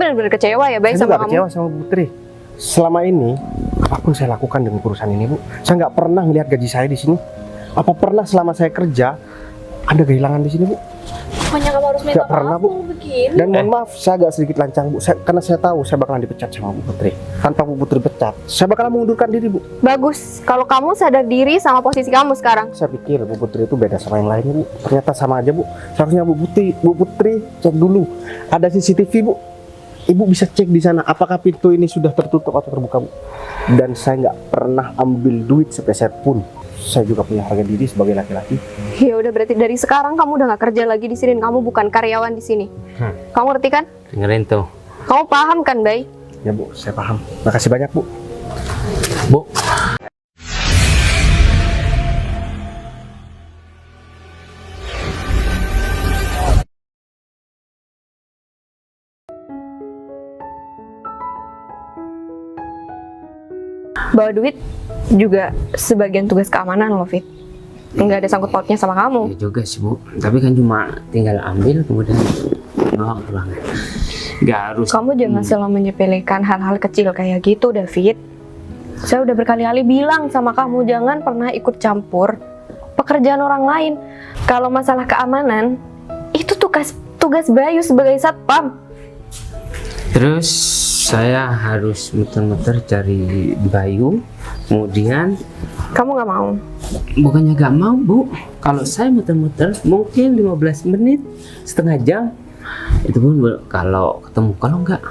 benar-benar kecewa ya, Bay, Saya sama juga kamu. kecewa sama Bu Putri. Selama ini, apapun saya lakukan dengan perusahaan ini, Bu, saya nggak pernah melihat gaji saya di sini. Apa pernah selama saya kerja ada kehilangan di sini, Bu? Pokoknya kamu harus minta Nggak pernah, maaf Bu. kalau begini. Dan mohon maaf, saya agak sedikit lancang, Bu. Karena saya tahu saya bakalan dipecat sama Bu Putri. Tanpa Bu Putri pecat, saya bakalan mengundurkan diri, Bu. Bagus, kalau kamu sadar diri sama posisi kamu sekarang. Saya pikir Bu Putri itu beda sama yang lainnya, Bu. Ternyata sama aja, Bu. Seharusnya Bu Putri cek dulu. Ada CCTV, Bu. Ibu bisa cek di sana apakah pintu ini sudah tertutup atau terbuka, Bu. Dan saya nggak pernah ambil duit sepeser pun. Saya juga punya harga diri sebagai laki-laki. Ya udah, berarti dari sekarang kamu udah nggak kerja lagi di sini. Kamu bukan karyawan di sini. Kamu ngerti kan? Dengerin tuh. Kamu paham kan, Bay? Ya, Bu, saya paham. Makasih banyak, Bu. Bu, Bawa duit juga sebagian tugas keamanan loh, Fit. Nggak ada sangkut pautnya sama kamu. ya juga sih Bu. Tapi kan cuma tinggal ambil kemudian bawa pulang. Gak harus. Kamu jangan selalu menyepelekan hal-hal kecil kayak gitu, David. Saya udah berkali-kali bilang sama kamu jangan pernah ikut campur pekerjaan orang lain. Kalau masalah keamanan, itu tugas Bayu sebagai satpam. Terus saya harus muter-muter cari Bayu. Kemudian Kamu nggak mau? bukannya gak mau Bu. Kalau saya muter-muter mungkin 15 menit, setengah jam. Itu pun kalau ketemu, kalau enggak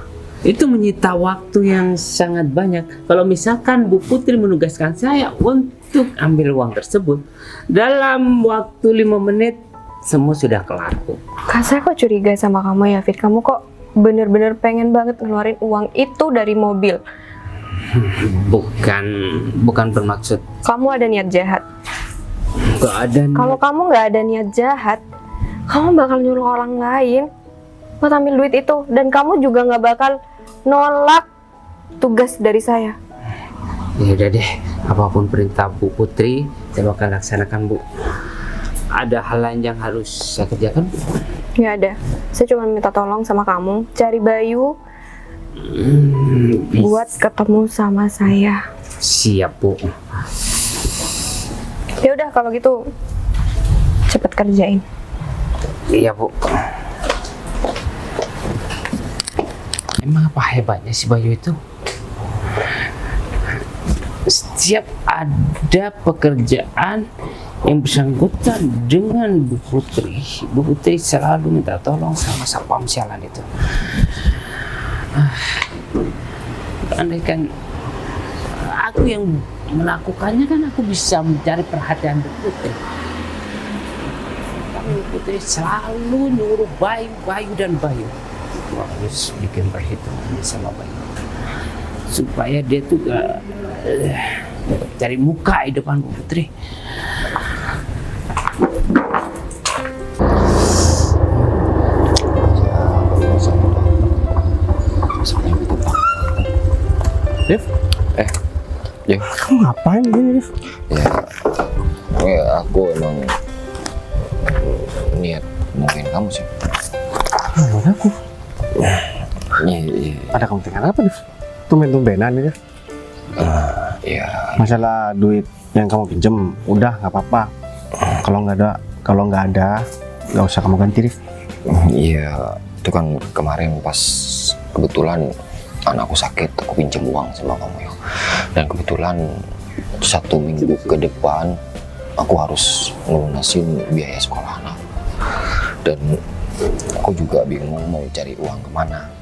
itu menyita waktu yang sangat banyak. Kalau misalkan Bu Putri menugaskan saya untuk ambil uang tersebut, dalam waktu 5 menit semua sudah kelar Bu. Kak, saya kok curiga sama kamu ya, Fit. Kamu kok bener-bener pengen banget ngeluarin uang itu dari mobil. Bukan bermaksud Kamu ada niat jahat. gak ada. Kalau kamu nggak ada niat jahat, kamu bakal nyuruh orang lain buat ambil duit itu. Dan kamu juga nggak bakal nolak tugas dari saya. Ya udah deh, apapun perintah Bu Putri saya bakal laksanakan Bu. Ada hal lain yang harus saya kerjakan Bu? Nggak ada. Saya cuma minta tolong sama kamu cari Bayu buat ketemu sama saya. Siap Bu. Ya udah kalau gitu cepet kerjain. Iya Bu. Emang apa hebatnya si Bayu itu? Setiap ada pekerjaan yang bersangkutan dengan Bu Putri selalu minta tolong sama satpam sialan itu. Andaikan aku yang melakukannya kan aku bisa mencari perhatian Bu Putri. Tapi Bu Putri selalu nyuruh Bayu dan Bayu. Aku harus bikin perhitungan sama Bayu supaya dia tuh gak cari muka di depan Bu Putri. Dev, Ya, kamu ngapain di sini, Dev? ya aku emang niat nemuin kamu sih. Mana aku? Iya. Ada kepentingan apa, Dev? Tumben-tumbenan ini, Dev. Ya, Masalah duit yang kamu pinjem, udah nggak apa-apa. Kalau nggak ada, nggak usah kamu ganti, Dev. iya. Itu kan kemarin pas kebetulan anakku sakit, aku pinjam uang sama kamu ya. Dan kebetulan 1 minggu ke depan aku harus ngelunasin biaya sekolah anak. Dan aku juga bingung mau cari uang kemana.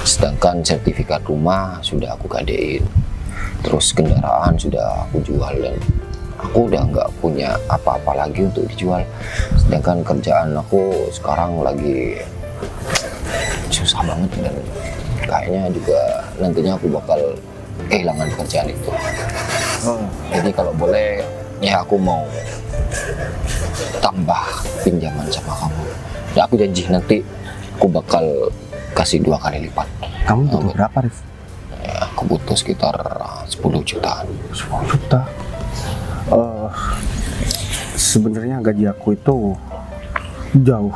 Sedangkan sertifikat rumah sudah aku gadein, terus kendaraan sudah aku jual, dan aku udah nggak punya apa-apa lagi untuk dijual. Sedangkan kerjaan aku sekarang lagi susah banget, dan kayaknya juga nantinya aku bakal kehilangan pekerjaan itu. Jadi kalau boleh ya aku mau tambah pinjaman sama kamu. Dan aku janji nanti aku bakal kasih 2 kali lipat. Kamu butuh berapa, Dev? Ya, aku butuh sekitar 10 jutaan. 10 juta. Sebenarnya gaji aku itu jauh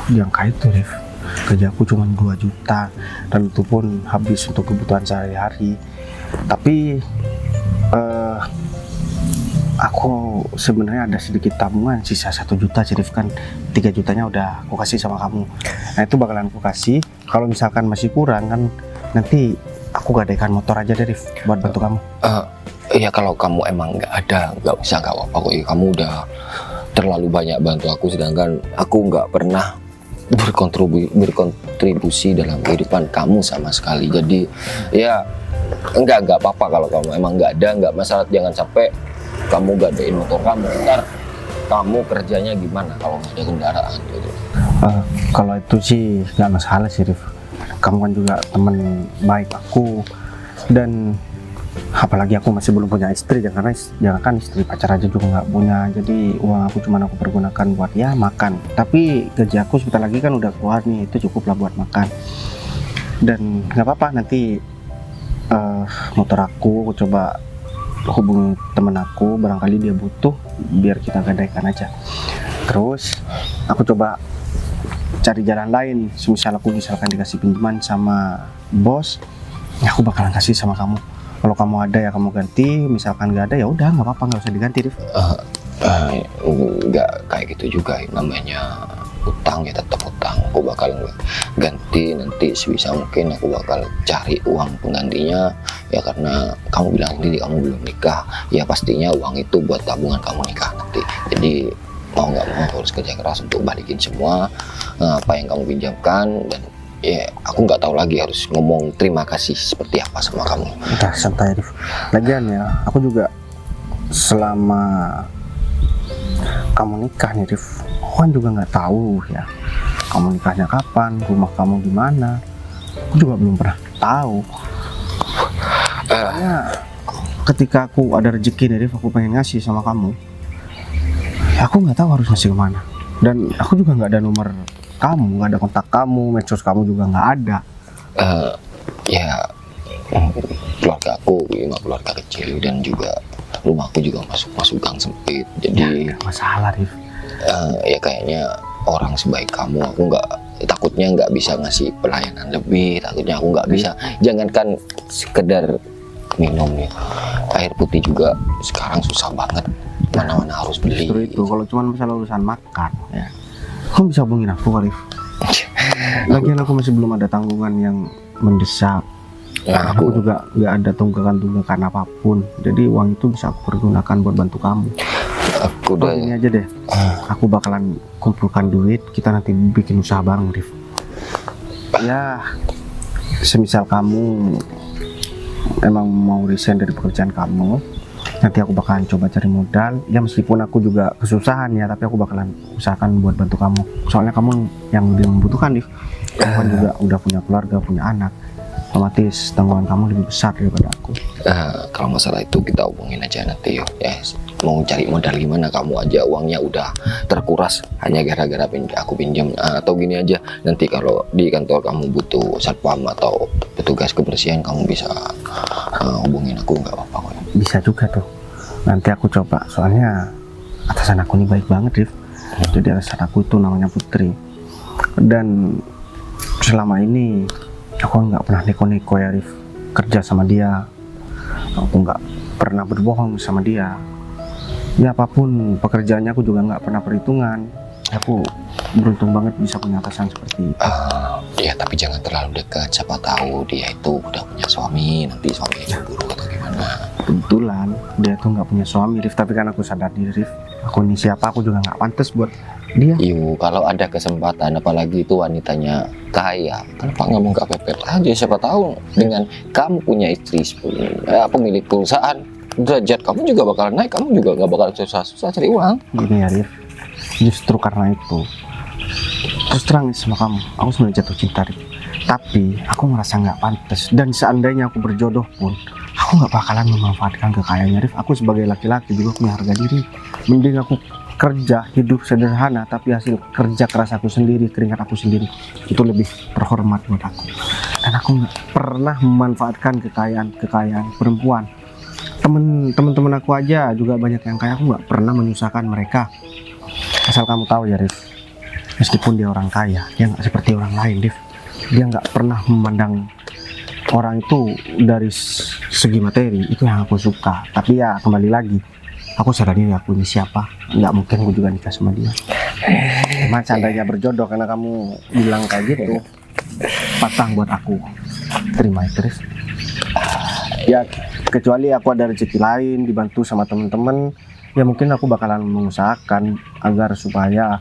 di angka itu, Dev. Gaji aku cuma 2 juta dan itu pun habis untuk kebutuhan sehari-hari. Tapi aku sebenarnya ada sedikit tabungan sisa 1 juta sih Rif, kan 3 jutanya udah aku kasih sama kamu. Nah itu bakalan aku kasih. Kalau misalkan masih kurang kan nanti aku gadaikan motor aja deh Rif buat bantu kamu. Ya kalau kamu emang nggak ada, nggak usah, nggak apa-apa kok. Ya, kamu udah terlalu banyak bantu aku, sedangkan aku nggak pernah berkontribusi dalam kehidupan kamu sama sekali. Jadi ya nggak apa-apa kalau kamu emang nggak ada, nggak masalah. Jangan sampai kamu gadein motor kamu, ntar kamu kerjanya gimana kalau nggak ada kendaraan gitu. Kalau itu sih nggak masalah sih Rif. Kamu kan juga teman baik aku, dan apalagi aku masih belum punya istri, jangan kan istri pacar aja juga nggak punya. Jadi uang aku cuma aku pergunakan buat ya makan, tapi gaji aku sebentar lagi kan udah keluar nih, itu cukup lah buat makan. Dan nggak apa-apa, nanti motor aku coba hubungi temen aku, barangkali dia butuh, biar kita gadaikan aja. Terus aku coba cari jalan lain, misalkan dikasih pinjaman sama bos, ya aku bakalan kasih sama kamu. Kalau kamu ada ya kamu ganti, misalkan nggak ada ya udah nggak apa-apa, nggak usah diganti Rif. Nggak kayak gitu juga, namanya utang ya tetap utang. Aku bakal ganti nanti sebisa mungkin, aku bakal cari uang penggantinya ya, karena kamu bilang sendiri kamu belum nikah ya, pastinya uang itu buat tabungan kamu nikah nanti. Jadi mau nggak mau aku harus kerja keras untuk balikin semua apa yang kamu pinjamkan. Dan ya aku nggak tahu lagi harus ngomong terima kasih seperti apa sama kamu. Udah santai Rif. Lagian ya aku juga selama kamu nikah nih Rif, aku kan juga nggak tahu ya kamu nikahnya kapan, rumah kamu di mana, aku juga belum pernah tahu. Makanya ketika aku ada rezeki nih Rif, aku pengen ngasih sama kamu, aku nggak tahu harus ngasih kemana. Dan aku juga nggak ada nomor kamu, nggak ada kontak kamu, medsos kamu juga nggak ada. Ya keluarga aku cuma keluarga kecil, dan juga rumahku juga masuk gang sempit. Jadi ya, masalah Rif. Ya kayaknya orang sebaik kamu aku takutnya nggak bisa ngasih pelayanan lebih, takutnya aku nggak bisa. Jangankan sekedar minum nih, air putih juga sekarang susah banget, mana-mana harus beli. Justru itu, kalau cuma masalah urusan makan ya, kamu bisa hubungin aku Rif. Lagian aku masih belum ada tanggungan yang mendesak. Nah, aku juga nggak ada tunggakan apapun, jadi uang itu bisa aku pergunakan buat bantu kamu. aku udah Ini aja deh, aku bakalan kumpulkan duit, kita nanti bikin usaha bareng Rif. Ya semisal kamu emang mau resign dari pekerjaan kamu, nanti aku bakalan coba cari modal ya, meskipun aku juga kesusahan ya, tapi aku bakalan usahakan buat bantu kamu. Soalnya kamu yang lebih membutuhkan Rif. Kamu kan juga udah punya keluarga, punya anak, otomatis tanggungan kamu lebih besar daripada aku. kalau masalah itu kita hubungin aja nanti yuk ya. Mau cari modal gimana, kamu aja uangnya udah terkuras hanya gara-gara aku pinjam. Atau gini aja, nanti kalau di kantor kamu butuh satpam atau petugas kebersihan, kamu bisa hubungin aku, nggak apa-apa kok. Bisa juga tuh, nanti aku coba. Soalnya atasan aku ini baik banget Rif. Jadi atasan aku itu namanya Putri, dan selama ini aku nggak pernah neko-neko ya Rif, kerja sama dia. Aku nggak pernah berbohong sama dia. Ya apapun pekerjaannya aku juga nggak pernah perhitungan. Aku beruntung banget bisa punya atasan seperti itu. Ya tapi jangan terlalu dekat, siapa tahu dia itu udah punya suami, nanti suaminya cemburu atau gimana. Kebetulan dia tuh nggak punya suami Rif, tapi kan aku sadar diri Rif, aku ini siapa, aku juga nggak pantas buat dia. Kalau ada kesempatan, apalagi itu wanitanya kaya, kenapa nggak mau nggak pepet aja? Siapa tahu dengan kamu punya istri pemilik perusahaan, derajat kamu juga bakalan naik, kamu juga nggak bakal susah-susah cari uang. Gini ya Rif, justru karena itu, terus terang nih sama kamu, aku sebenarnya jatuh cinta Rif, tapi aku merasa nggak pantas. Dan seandainya aku berjodoh pun, aku nggak bakalan memanfaatkan kekayaannya Rif. Aku sebagai laki-laki juga punya harga diri. Mending aku kerja hidup sederhana, tapi hasil kerja keras aku sendiri, keringat aku sendiri, itu lebih terhormat buat aku. Dan aku nggak pernah memanfaatkan kekayaan perempuan. Temen-temen aku aja juga banyak yang kaya, aku nggak pernah menyusahkan mereka. Asal kamu tahu ya Rif, Meskipun dia orang kaya, dia nggak seperti orang lain, Dev. Dia nggak pernah memandang orang itu dari segi materi. Itu yang aku suka. Tapi ya kembali lagi, aku sadar diri aku ini siapa. Nggak mungkin aku juga nikah sama dia. Cuma seandainya berjodoh, karena kamu bilang kayak gitu, patah buat aku. Terima itu, Dev. Ya kecuali aku ada rezeki lain, dibantu sama teman-teman, ya mungkin aku bakalan mengusahakan agar supaya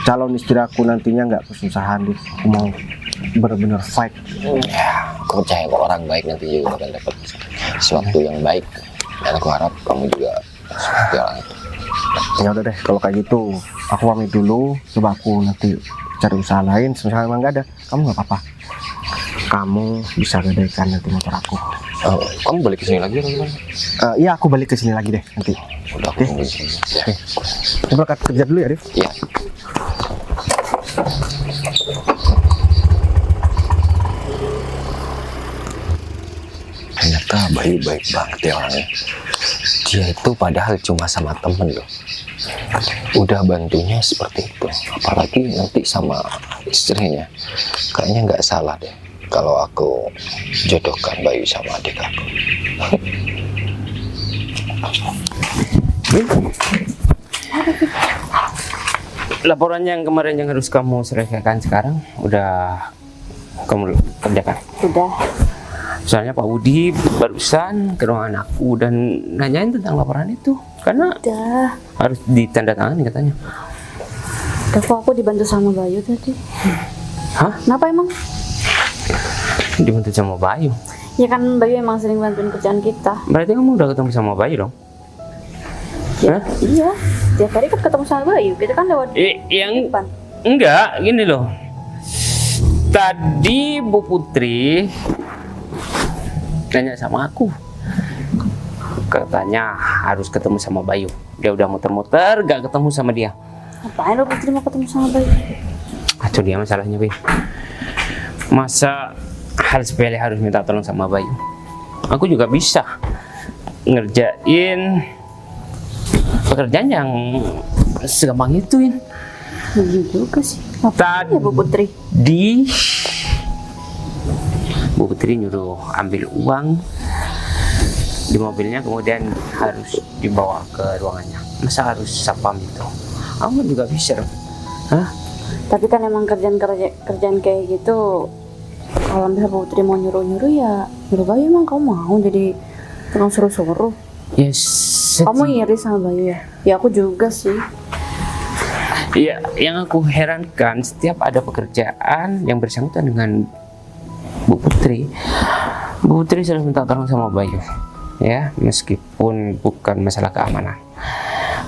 calon istri aku nantinya nggak kesusahan. Aku mau benar-benar fight. Ya, aku percaya kok orang baik nanti juga akan dapat sesuatu yang baik. Dan aku harap kamu juga seperti orang itu. Ya udah deh, kalau kayak gitu aku pamit dulu. Coba aku nanti cari usaha lain. Misalnya emang nggak ada, kamu nggak apa-apa. Kamu bisa gadaikan nanti motor aku. Kamu balik ke sini lagi atau gimana? Iya, aku balik ke sini lagi deh nanti. Udah, aku tunggu di sini. Ya. Oke. Aku berangkat kerja dulu ya, Dev. Ya. Ternyata Bayu baik banget ya orangnya. Dia itu padahal cuma sama temen loh, udah bantunya seperti itu. Apalagi nanti sama istrinya. Kayaknya nggak salah deh kalau aku jodohkan Bayu sama adik aku. Laporan yang kemarin yang harus kamu selesaikan sekarang udah kamu kerjakan? Udah. Soalnya Pak Budi barusan ke ruangan aku dan nanyain tentang laporan itu karena Udah. harus ditandatangani katanya. Udah kok, aku dibantu sama Bayu tadi. Hah? Kenapa emang? Dibantu sama Bayu? Ya kan Bayu emang sering bantuin kerjaan kita. Berarti kamu udah ketemu sama Bayu dong? Hah? Iya, tiap hari kan ketemu sama Bayu. Kita kan lewat Yang depan. enggak, gini loh. Tadi Bu Putri tanya sama aku, katanya harus ketemu sama Bayu. Dia udah muter-muter gak ketemu sama dia. Ngapain lo Putri mau ketemu sama Bayu? Itu dia masalahnya, Bin. Masa hal sepele harus minta tolong sama Bayu? Aku juga bisa ngerjain pekerjaan yang segampang itu, Bin. Iya juga sih. Ngapain ya Bu Putri? Bu Putri nyuruh ambil uang di mobilnya, kemudian harus dibawa ke ruangannya. Masa harus sapam itu? Kamu juga bisa dong. Hah? Tapi kan emang kerjaan kayak gitu, kalau misalnya Bu Putri mau nyuruh ya nyuruh Bayu. Emang kamu mau jadi tukang suruh-suruh? Yes. Kamu iri sama Bayu ya? Ya aku juga sih. Ya, yang aku herankan setiap ada pekerjaan yang bersangkutan dengan Bu Putri selalu minta tolong sama Bayu, ya, meskipun bukan masalah keamanan.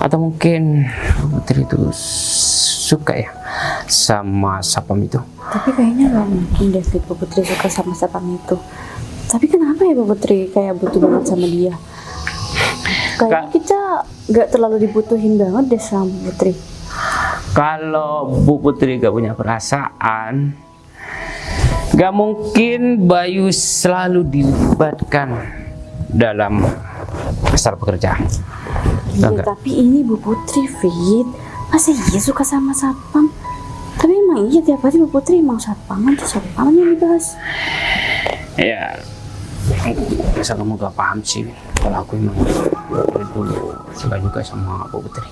Atau mungkin Bu Putri itu suka ya sama sapam itu. Tapi kayaknya gak mungkin David Bu Putri suka sama sapam itu. Tapi kenapa ya Bu Putri kayak butuh banget sama dia? Kayaknya kita gak terlalu dibutuhin banget deh sama Bu Putri. Kalau Bu Putri gak punya perasaan, gak mungkin Bayu selalu dilibatkan dalam masalah pekerjaan. Iya, Enggak. tapi ini Bu Putri, Fit. Masa iya suka sama satpam? Tapi emang iya tiap hari Bu Putri emang satpaman yang dibahas. Ya, masa kamu gak paham sih kalau aku emang dari dulu suka juga sama Bu Putri.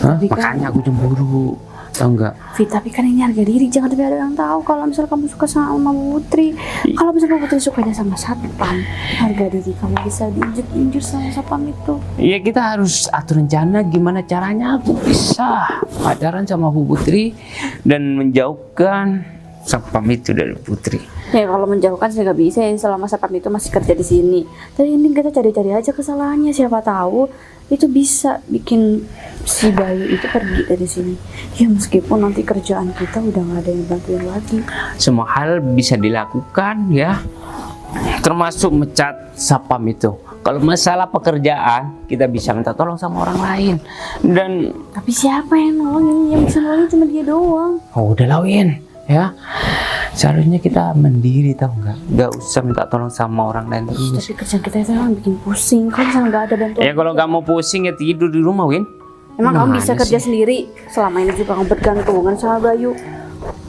Hah? Tapi kan- Makanya aku cemburu, tau nggak? Fit, tapi kan ini harga diri, jangan sampai ada yang tahu kalau misal kamu suka sama Bu Putri. Kalau misal Bu Putri sukanya sama satpam, harga diri kamu bisa diinjek-injek sama satpam itu. Ya kita harus atur rencana gimana caranya aku bisa pacaran sama Bu Putri dan menjauhkan sapam itu dari Bu Putri. Ya kalau menjauhkan sih nggak bisa ya, selama satpam itu masih kerja di sini. Tapi ini kita cari-cari aja kesalahannya, siapa tahu itu bisa bikin si Bayu itu pergi dari sini. Ya meskipun nanti kerjaan kita udah nggak ada yang bantuin lagi. Semua hal bisa dilakukan ya, termasuk mecat sapam itu. Kalau masalah pekerjaan kita bisa minta tolong sama orang lain. Dan Tapi siapa yang nolongin? Yang bisa nolongin cuma dia doang. oh, udah lawin ya. Seharusnya kita mandiri, tahu nggak usah minta tolong sama orang lain terus. Tapi kerjaan kita itu emang bikin pusing. Kalau misalnya nggak ada bantuan. Ya kalau nggak mau pusing ya tidur di rumah, Win. Emang kamu Gimana bisa kerja sih? sendiri? Selama ini juga kamu bergantungan sama Bayu.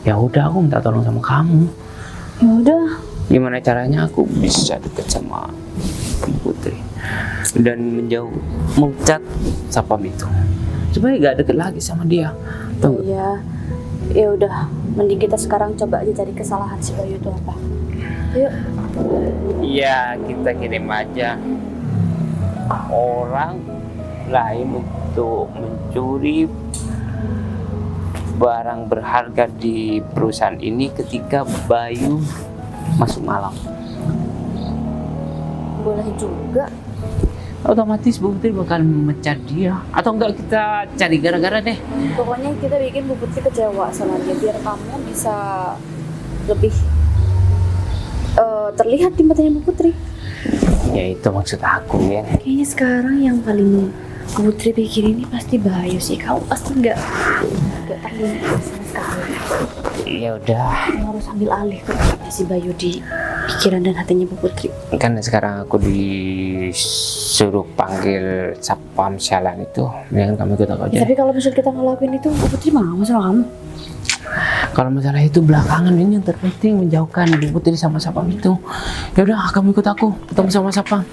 Ya udah, aku minta tolong sama kamu. Ya udah. Gimana caranya aku bisa deket sama Putri dan mencat Sapam itu supaya gak deket lagi sama dia. Tahu nggak? Iya. Ya udah, mending kita sekarang coba aja cari kesalahan si Bayu itu apa. Yuk. Iya, kita kirim aja orang lain untuk mencuri barang berharga di perusahaan ini ketika Bayu masuk malam. Boleh juga. Otomatis Bu Putri bakal memecat dia. Atau enggak kita cari gara-gara deh. Pokoknya kita bikin Bu Putri kecewa sama dia biar kamu bisa lebih terlihat di matanya Bu Putri. Ya itu maksud aku ya. Kayaknya sekarang yang paling Bu Putri pikirin ini pasti Bayu sih. Kamu pasti nggak terlihat sama sekali. Ya udah. Kamu harus ambil alih ke si Bayu di pikiran dan hatinya Bu Putri. Kan sekarang aku disuruh panggil Sapam Sialan itu. Mendingan kamu ikut aku aja. Ya, tapi kalau misalnya kita ngelakuin itu, Bu Putri mau sama kamu. Kalau masalah itu belakangan, ini yang terpenting menjauhkan Bu Putri sama Sapam itu. Ya udah, kamu ikut aku ketemu sama Sapam.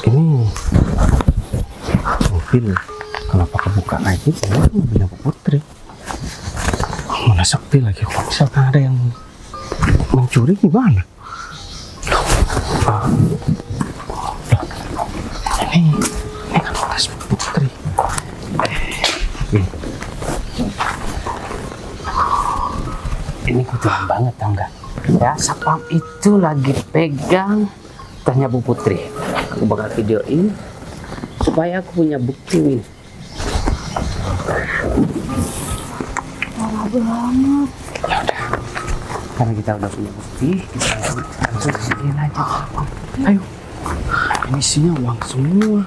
Ini mobil kenapa kebuka kayak gitu? Mobilnya Bu Putri. Mana sepi lagi, kok misalkan ada yang mencuri gimana? Ah. Loh. Ini kan tas Bu Putri. Ini kebetulan banget, tau nggak? Ya, Sapam itu lagi pegang tasnya Bu Putri. Aku bakal videoin supaya aku punya bukti nih. Parah banget. Ya udah, karena kita udah punya bukti, kita langsung sisihin aja. Ayo. Ini isinya uang semua.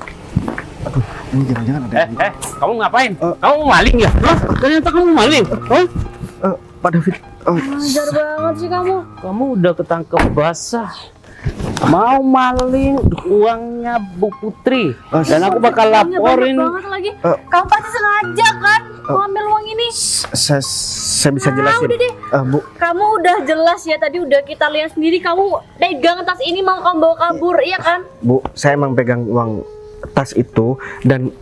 Aduh, ini jangan-jangan ada yang... Kamu ngapain? Kamu maling ya? Hah? Ternyata kamu maling. Hah? Pak David, Ajar banget sih kamu. Kamu udah ketangkep basah. Mau maling uangnya Bu Putri. Dan aku bakal laporin. Banyak banget lagi. Kamu pasti sengaja kan mengambil uang ini. saya bisa jelasin. Udah deh. Bu, Kamu udah jelas ya, tadi udah kita lihat sendiri kamu pegang tas ini mau kamu bawa kabur, iya kan? Bu, saya emang pegang uang tas itu dan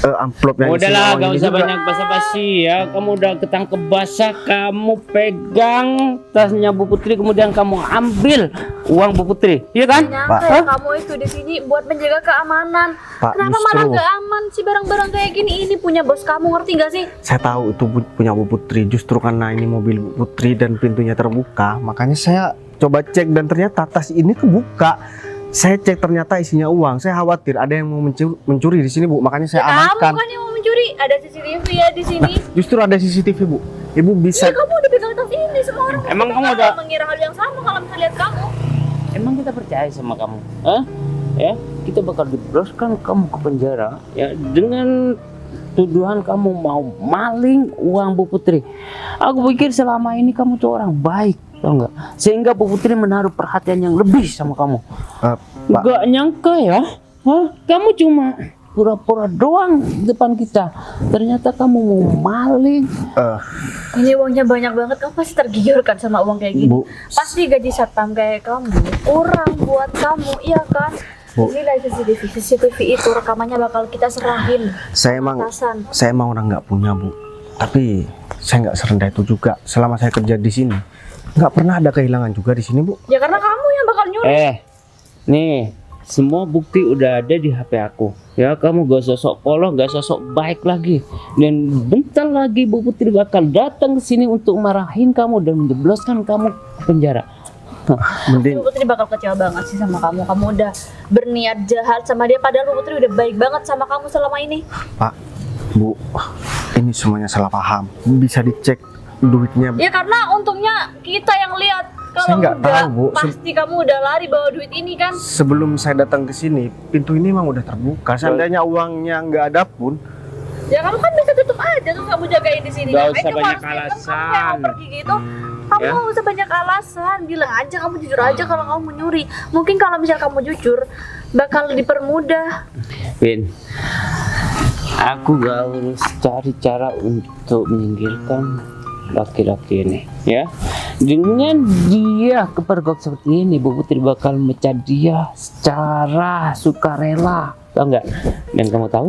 amplop yang isinya Udahlah, uang gak ini usah juga. banyak basa-basi ya. Kamu udah ketangkep basah, kamu pegang tasnya Bu Putri, kemudian kamu ambil uang Bu Putri, iya kan? Nyangka Pak. ya kamu itu di sini buat menjaga keamanan. Pak, Kenapa justru malah nggak aman sih barang-barang kayak gini? Ini punya bos kamu, ngerti nggak sih? saya tahu itu punya Bu Putri. Justru karena ini mobil Bu Putri dan pintunya terbuka, makanya saya coba cek dan ternyata tas ini kebuka. Saya cek ternyata isinya uang. Saya khawatir ada yang mau mencuri di sini, Bu. Makanya saya Kamu amankan. kan yang mau mencuri. Ada CCTV ya di sini. Justru ada CCTV, Bu. Ibu bisa. Iya, kamu udah pegang tas ini, semua orang Emang pegang, kamu udah- mengira hal yang sama kalau misalnya lihat kamu. Emang kita percaya sama kamu? Hah? Ya, kita bakal dijebloskan kamu ke penjara ya dengan tuduhan kamu mau maling uang Bu Putri. Aku pikir selama ini kamu tuh orang baik, tau nggak? Sehingga Bu Putri menaruh perhatian yang lebih sama kamu. Pak, Gak nyangka ya, hah? Kamu cuma pura-pura doang di depan kita. Ternyata kamu mau maling. Ini uangnya banyak banget, kamu pasti tergiurkan sama uang kayak gini. Bu. Pasti gaji satpam kayak kamu, kurang buat kamu, iya kan? Bu. Ini dari CCTV itu rekamannya bakal kita serahin. saya emang Atasan. saya emang orang nggak punya, Bu. Tapi saya nggak serendah itu juga. Selama saya kerja di sini, nggak pernah ada kehilangan juga di sini, Bu. Ya karena kamu yang bakal nyuri. Nih, semua bukti udah ada di HP aku. Ya, kamu gak sosok polos, gak sosok baik lagi. Dan bentar lagi Bu Putri bakal datang ke sini untuk marahin kamu dan menjebloskan kamu ke penjara. Mending Bu Putri bakal kecewa banget sih sama kamu. Kamu udah berniat jahat sama dia, padahal Bu Putri udah baik banget sama kamu selama ini. Pak, Bu, ini semuanya salah paham. Bisa dicek duitnya. Ya karena untungnya kita yang lihat. Saya Kalau nggak enggak, tahu, Bu. pasti kamu udah lari bawa duit ini kan. Sebelum saya datang ke sini, pintu ini memang udah terbuka. Seandainya uangnya nggak ada pun, Ya kamu kan bisa tutup aja tuh kamu jagain di sini. Gak Ngapain usah kamu banyak harus pegang? Kamu alasan. kayak mau pergi gitu. Kamu Ya. nggak usah banyak alasan. Bilang aja kamu jujur aja kalau kamu menyuri. Mungkin kalau misal kamu jujur bakal dipermudah. Vin, aku gak harus cari cara untuk menyingkirkan laki-laki ini, ya. Dengan dia kepergok seperti ini, Bu Putri bakal mecat dia secara sukarela, tau nggak? Dan kamu tahu,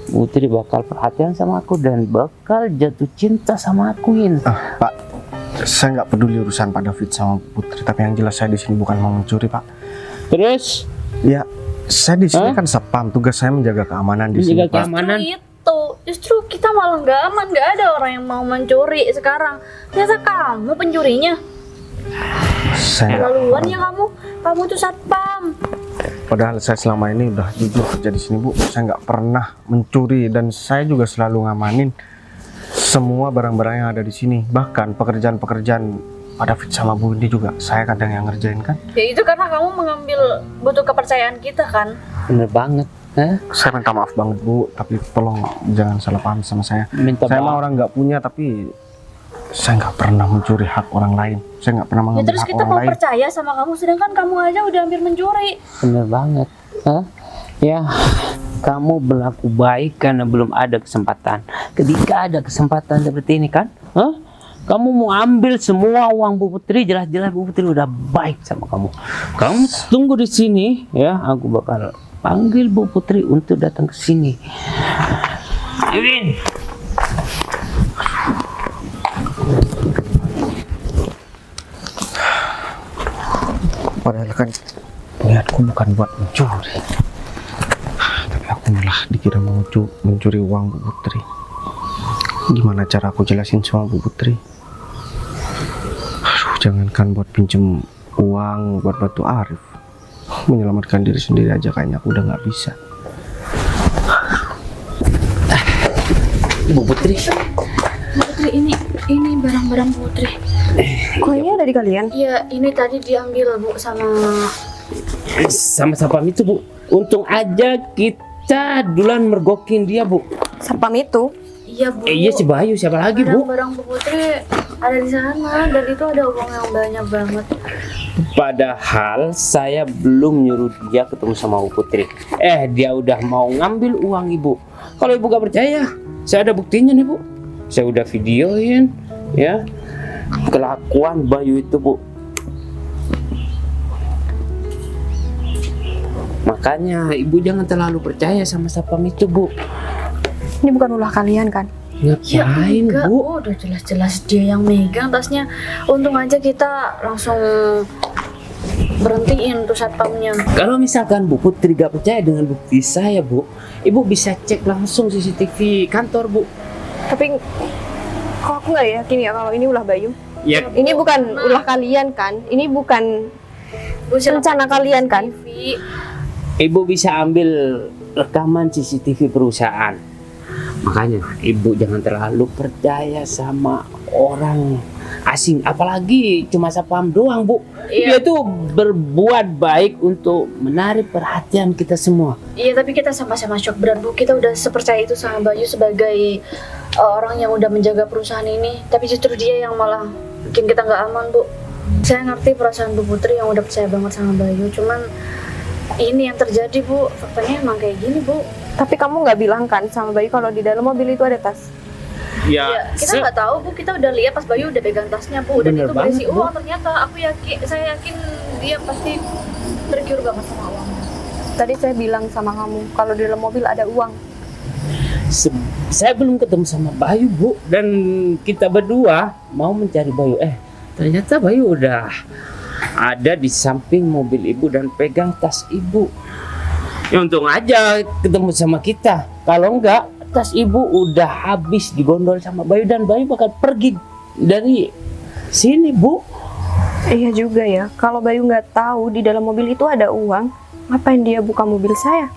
Bu Putri bakal perhatian sama aku dan bakal jatuh cinta sama aku, Win. Pak, saya nggak peduli urusan Pak David sama Putri, tapi yang jelas saya di sini bukan mau mencuri, Pak. Terus Ya, saya di sini Hah? kan sapam, tugas saya menjaga keamanan di sini, menjaga Pak. keamanan. Justru kita malah nggak aman. Nggak ada orang yang mau mencuri sekarang. Ternyata kamu pencurinya. Saya nggak- Laluan ya kamu tuh satpam. Padahal saya selama ini udah jujur kerja di sini, Bu. Saya nggak pernah mencuri dan saya juga selalu ngamanin semua barang-barang yang ada di sini. Bahkan pekerjaan-pekerjaan Pak David sama Bu Indi juga saya kadang yang ngerjain kan. Ya itu karena kamu mengambil butuh kepercayaan kita kan. Bener banget, hah? Saya minta maaf banget, Bu, tapi tolong jangan salah paham sama saya. Minta Saya mah maaf. orang nggak punya, tapi saya nggak pernah mencuri hak orang lain. Saya nggak pernah Ya mengambil terus hak kita orang mau lain. percaya sama kamu sedangkan kamu aja udah hampir mencuri. Bener banget, hah? Ya, kamu berlaku baik karena belum ada kesempatan. Ketika ada kesempatan seperti ini kan, hah? Kamu mau ambil semua uang Bu Putri, jelas-jelas Bu Putri udah baik sama kamu. Kamu tunggu di sini, ya. Aku bakal panggil Bu Putri untuk datang ke sini. Win. Padahal kan niatku bukan buat mencuri, tapi aku malah dikira mau mencuri uang Bu Putri. Gimana cara aku jelasin sama Bu Putri? Aduh, jangankan buat pinjem uang buat bantu Arif, menyelamatkan diri sendiri aja kayaknya aku udah nggak bisa. Bu Putri. Putri ini barang-barang Putri. Kok ini ada di kalian? Iya ini tadi diambil Bu Sama sapam itu, Bu. Untung aja kita duluan mergokin dia, Bu. Sapam itu? Iya Bu. Iya si Bayu, siapa lagi, Bu? Barang-barang Bu Putri ada di sana dan itu ada uang yang banyak banget. Padahal saya belum nyuruh dia ketemu sama Bu Putri. Dia udah mau ngambil uang Ibu. Kalau Ibu gak percaya, saya ada buktinya nih, Bu. Saya udah videoin, ya, kelakuan Bayu itu, Bu. Makanya Ibu jangan terlalu percaya sama sapam itu, Bu. Ini bukan ulah kalian kan? Ya Ngapain, enggak, Bu? udah jelas-jelas dia yang megang tasnya. Untung aja kita langsung berhentiin tuh satpamnya. Kalau misalkan Bu Putri gak percaya dengan bukti saya, Bu, Ibu bisa cek langsung CCTV kantor, Bu. Tapi kok aku nggak yakin ya kalau ini ulah Bayu. Ya, Ini bukan ulah kalian kan? Ini bukan Bu, silakan rencana kalian kan? TV. Ibu bisa ambil rekaman CCTV perusahaan. Makanya Ibu jangan terlalu percaya sama orang asing, apalagi cuma sapam doang, Bu. Iya. Dia tuh berbuat baik untuk menarik perhatian kita semua. Iya tapi kita sama-sama shock berat Bu. Kita udah sepercaya itu sama Bayu sebagai orang yang udah menjaga perusahaan ini. Tapi justru dia yang malah bikin kita nggak aman Bu. Saya ngerti perasaan Bu Putri yang udah percaya banget sama Bayu. Cuman ini yang terjadi Bu. Faktanya emang kayak gini Bu. Tapi kamu nggak bilang kan sama Bayu kalau di dalam mobil itu ada tas? Ya, kita nggak tahu Bu. Kita udah lihat pas Bayu udah pegang tasnya Bu. Dan Bener itu berisi banget, Bu. uang ternyata. Saya yakin dia pasti tergiur banget sama uang. Tadi saya bilang sama kamu kalau di dalam mobil ada uang. Saya belum ketemu sama Bayu, Bu, dan kita berdua mau mencari Bayu. Ternyata Bayu udah ada di samping mobil Ibu dan pegang tas Ibu. Ya untung aja ketemu sama kita. Kalau enggak, tas Ibu udah habis digondol sama Bayu dan Bayu bakal pergi dari sini, Bu. Iya juga ya. Kalau Bayu nggak tahu di dalam mobil itu ada uang, ngapain dia buka mobil saya?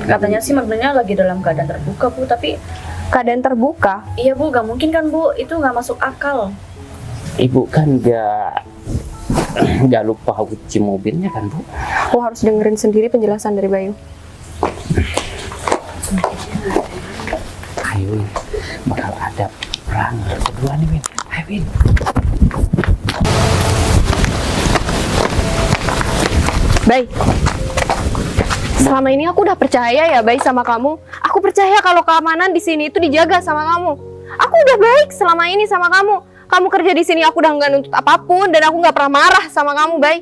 Katanya sih mobilnya lagi dalam keadaan terbuka Bu. Tapi Keadaan terbuka. iya Bu, gak mungkin kan Bu. Itu gak masuk akal. Ibu kan nggak lupa kunci mobilnya kan, Bu? Aku harus dengerin sendiri penjelasan dari Bayu. Ayo Win, bakal ada perang kedua nih Win. Ayo Win. Bay, selama ini aku udah percaya ya Bay sama kamu. Aku percaya kalau keamanan di sini itu dijaga sama kamu. Aku udah baik selama ini sama kamu. Kamu kerja di sini aku udah nggak nuntut apapun dan aku nggak pernah marah sama kamu Bay.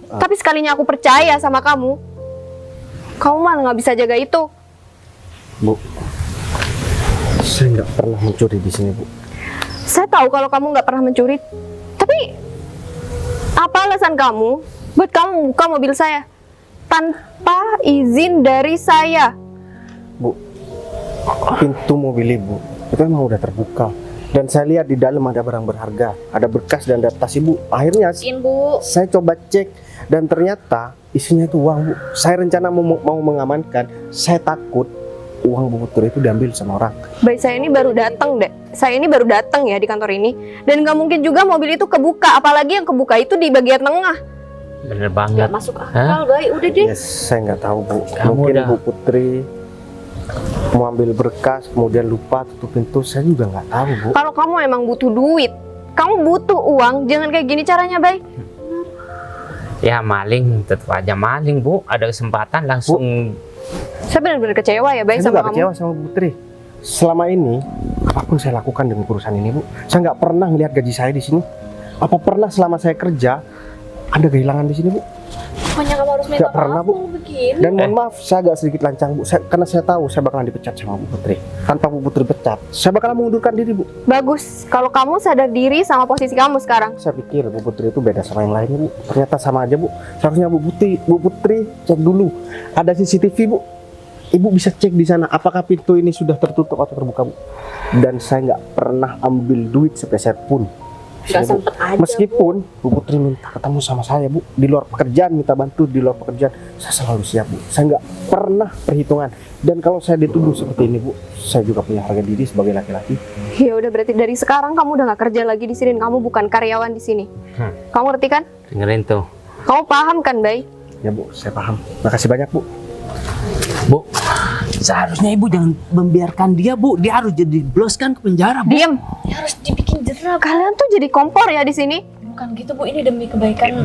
Tapi sekalinya aku percaya sama kamu, kamu malah nggak bisa jaga itu. Bu, saya nggak pernah mencuri di sini, Bu. Saya tahu kalau kamu nggak pernah mencuri, tapi apa alasan kamu buat kamu buka mobil saya tanpa izin dari saya? Bu, pintu mobil Ibu itu emang udah terbuka. Dan saya lihat di dalam ada barang berharga, ada berkas dan ada tas Ibu. Akhirnya Bu. saya coba cek dan ternyata isinya itu uang, Bu. Saya rencana mau mengamankan, saya takut uang Bu Putri itu diambil sama orang. Baik, saya ini baru datang deh. Saya ini baru datang ya di kantor ini, dan nggak mungkin juga mobil itu kebuka, apalagi yang kebuka itu di bagian tengah. Bener banget. Gak masuk akal, Bay. Udah deh. Ya, saya nggak tahu, Bu. Kamu Mungkin udah- Bu Putri mau ambil berkas kemudian lupa tutup pintu, saya juga nggak tahu, Bu. Kalau kamu emang butuh duit, kamu butuh uang, jangan kayak gini caranya, Bay. Ya maling, tetap aja maling Bu. Ada kesempatan langsung. Saya benar-benar kecewa ya, Bay, Saya sama juga kamu. kecewa sama Bu Putri. Selama ini apapun saya lakukan dengan perusahaan ini, Bu, saya nggak pernah melihat gaji saya di sini. Apa pernah selama saya kerja ada kehilangan di sini, Bu? Pokoknya kamu harus minta Nggak pernah, maaf Bu. kalau begini. Dan mohon maaf, saya agak sedikit lancang, Bu. Karena saya tahu saya bakalan dipecat sama Bu Putri. Tanpa Bu Putri pecat, saya bakalan mengundurkan diri, Bu. Bagus, kalau kamu sadar diri sama posisi kamu sekarang. Saya pikir Bu Putri itu beda sama yang lainnya, Bu. Ternyata sama aja, Bu. Seharusnya Bu Putri cek dulu. Ada CCTV, Bu. Ibu bisa cek di sana apakah pintu ini sudah tertutup atau terbuka, Bu. Dan saya nggak pernah ambil duit sepeser pun. Gak Sini, Bu. sempet aja, Meskipun Bu Putri minta ketemu sama saya, Bu, di luar pekerjaan, minta bantu di luar pekerjaan, saya selalu siap, Bu. Saya nggak pernah perhitungan. Dan kalau saya dituduh seperti ini, Bu, saya juga punya harga diri sebagai laki-laki. Ya udah, berarti dari sekarang kamu udah nggak kerja lagi di sini, dan kamu bukan karyawan di sini. Kamu ngerti kan? dengerin tuh. Kamu paham kan, Bay? Ya, Bu, saya paham. Makasih banyak, Bu. Bu, seharusnya Ibu jangan membiarkan dia Bu. Dia harus jadi dijebloskan ke penjara Bu. Diam. Ya harus dibikin jerah. Kalian tuh jadi kompor ya di sini. Bukan gitu, Bu. Ini demi kebaikan.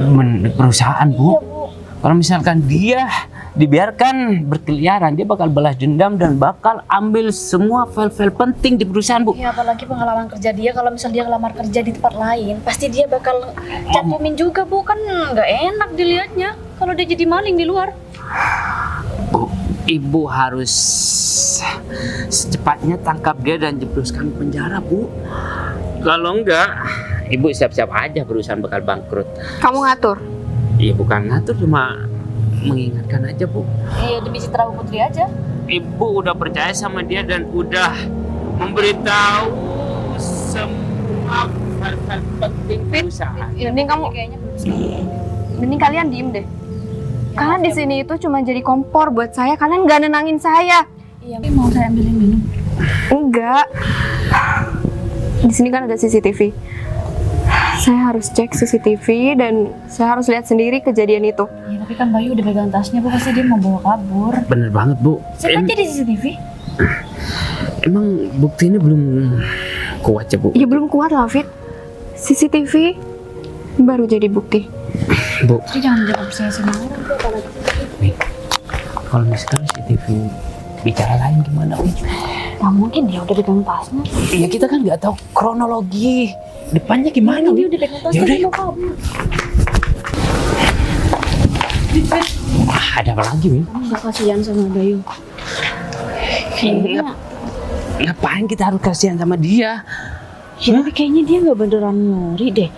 Perusahaan Bu. Iya, Bu. Kalau misalkan dia dibiarkan berkeliaran, dia bakal balas dendam dan bakal ambil semua file-file penting di perusahaan Bu. Ya apalagi pengalaman kerja dia, kalau misal dia ngelamar kerja di tempat lain, pasti dia bakal cantumin juga, Bu. Kan nggak enak dilihatnya kalau dia jadi maling di luar. Bu, Ibu harus secepatnya tangkap dia dan jebloskan ke penjara Bu. Kalau enggak, Ibu siap-siap aja perusahaan bakal bangkrut. Kamu ngatur. Iya bukan ngatur, cuma mengingatkan aja Bu. Iya, demi citra Bu Putri aja. Ibu udah percaya sama dia dan udah memberitahu semua hal-hal penting perusahaan. Mending kamu, Kayaknya belum selesai. mending kalian diem deh. Kalian di sini itu cuma jadi kompor buat saya. Kalian nggak nenangin saya. Iya, tapi mau saya ambilin minum. Enggak. Di sini kan ada CCTV. Saya harus cek CCTV dan saya harus lihat sendiri kejadian itu. Iya, tapi kan Bayu udah pegang tasnya, Bu. Pasti dia mau bawa kabur. Bener banget Bu. Saya aja di CCTV. Emang bukti ini belum kuat ya Bu? Ya belum kuat lah, Fit. CCTV baru jadi bukti. Bu, Jadi jangan jawab saya sama orang, Bu. Apalagi nih, kalau misalkan CCTV bicara lain gimana Win? nggak mungkin dia udah pegang tasnya. Iya kita kan nggak tahu kronologi depannya gimana Dia Win? udah pegang tasnya, Yaudah, dia yuk. mau kabur. Ada apa lagi Win? Kamu nggak kasihan sama Bayu? Kayaknya, Ngapain kita harus kasihan sama dia? ya tapi kayaknya dia nggak beneran nyuri deh.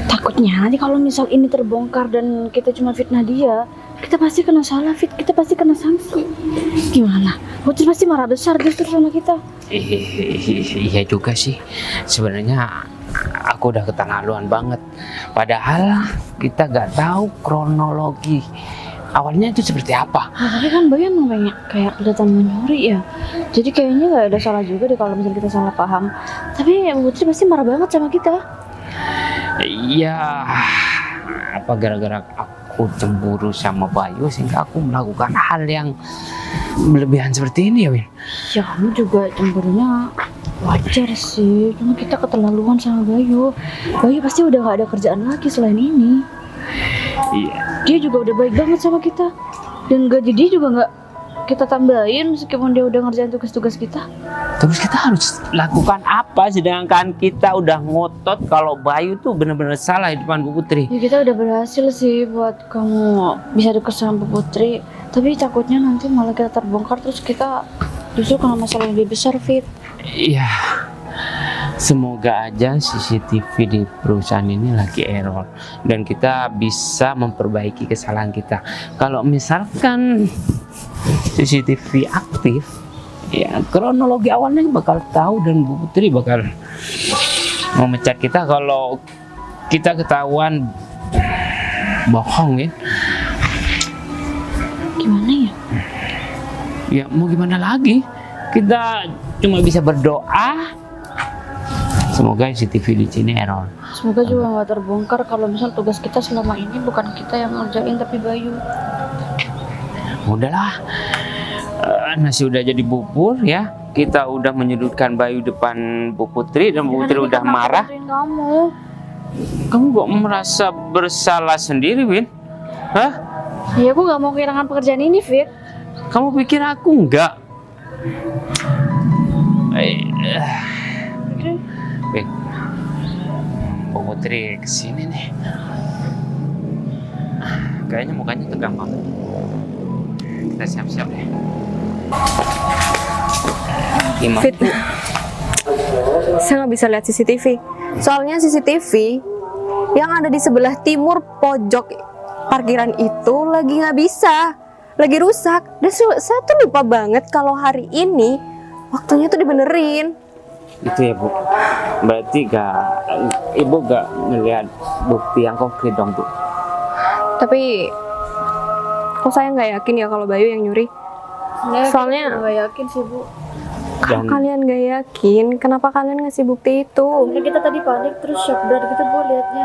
Takutnya nanti kalau misal ini terbongkar dan kita cuma fitnah dia, kita pasti kena salah, kita pasti kena sanksi. Gimana? Putri pasti marah besar justru sama kita. Iya juga sih. Sebenarnya aku udah keterlaluan banget. Padahal kita nggak tahu kronologi awalnya itu seperti apa. Nah, tapi kan Bayu emang banyak kayak kelihatan menyuri ya. Jadi kayaknya nggak ada salah juga deh kalau misalnya kita salah paham. Tapi Putri pasti marah banget sama kita. Iya, apa gara-gara aku cemburu sama Bayu sehingga aku melakukan hal yang berlebihan seperti ini ya, Win? Ya kamu juga cemburunya wajar sih, cuma kita keterlaluan sama Bayu. Bayu pasti udah gak ada kerjaan lagi selain ini. Iya. Dia juga udah baik banget sama kita, dan gaji dia juga nggak kita tambahin meskipun dia udah ngerjain tugas-tugas kita. Terus kita harus lakukan apa? Sedangkan kita udah ngotot kalau Bayu tuh benar-benar salah di depan Bu Putri. Ya kita udah berhasil sih buat kamu bisa deket sama Bu Putri, tapi takutnya nanti malah kita terbongkar terus kita justru kena masalah yang lebih besar, Fit. Iya. Semoga aja CCTV di perusahaan ini lagi error dan kita bisa memperbaiki kesalahan kita. Kalau misalkan CCTV aktif, ya kronologi awalnya bakal tahu dan Bu Putri bakal memecat kita kalau kita ketahuan bohong ya. Gimana ya? Ya mau gimana lagi? Kita cuma bisa berdoa. Semoga CCTV di sini error. Semoga juga nggak terbongkar kalau misal tugas kita selama ini bukan kita yang ngerjain tapi Bayu. Udahlah, nasi udah jadi bubur ya. Kita udah menyudutkan Bayu depan Bu Putri dan Bu Putri udah marah. Kamu. Kamu kok merasa bersalah sendiri, Win? Hah? Ya aku nggak mau kehilangan pekerjaan ini, Fit. Kamu pikir aku enggak? Win, Bu Putri kesini nih. Kayaknya mukanya tegang banget. Kita siap-siap deh. Gimana? Fit, saya nggak bisa lihat CCTV. Soalnya CCTV yang ada di sebelah timur pojok parkiran itu lagi nggak bisa, lagi rusak. Dan saya tuh lupa banget kalau hari ini waktunya tuh dibenerin. Itu ya Bu. Berarti Ibu gak ngelihat bukti yang konkret dong Bu. Tapi kok saya nggak yakin ya kalau Bayu yang nyuri. Soalnya nggak yakin sih, Bu. kalau Dan kalian nggak yakin, kenapa kalian ngasih bukti itu? Karena kita tadi panik terus shock berat gitu, Bu, liatnya.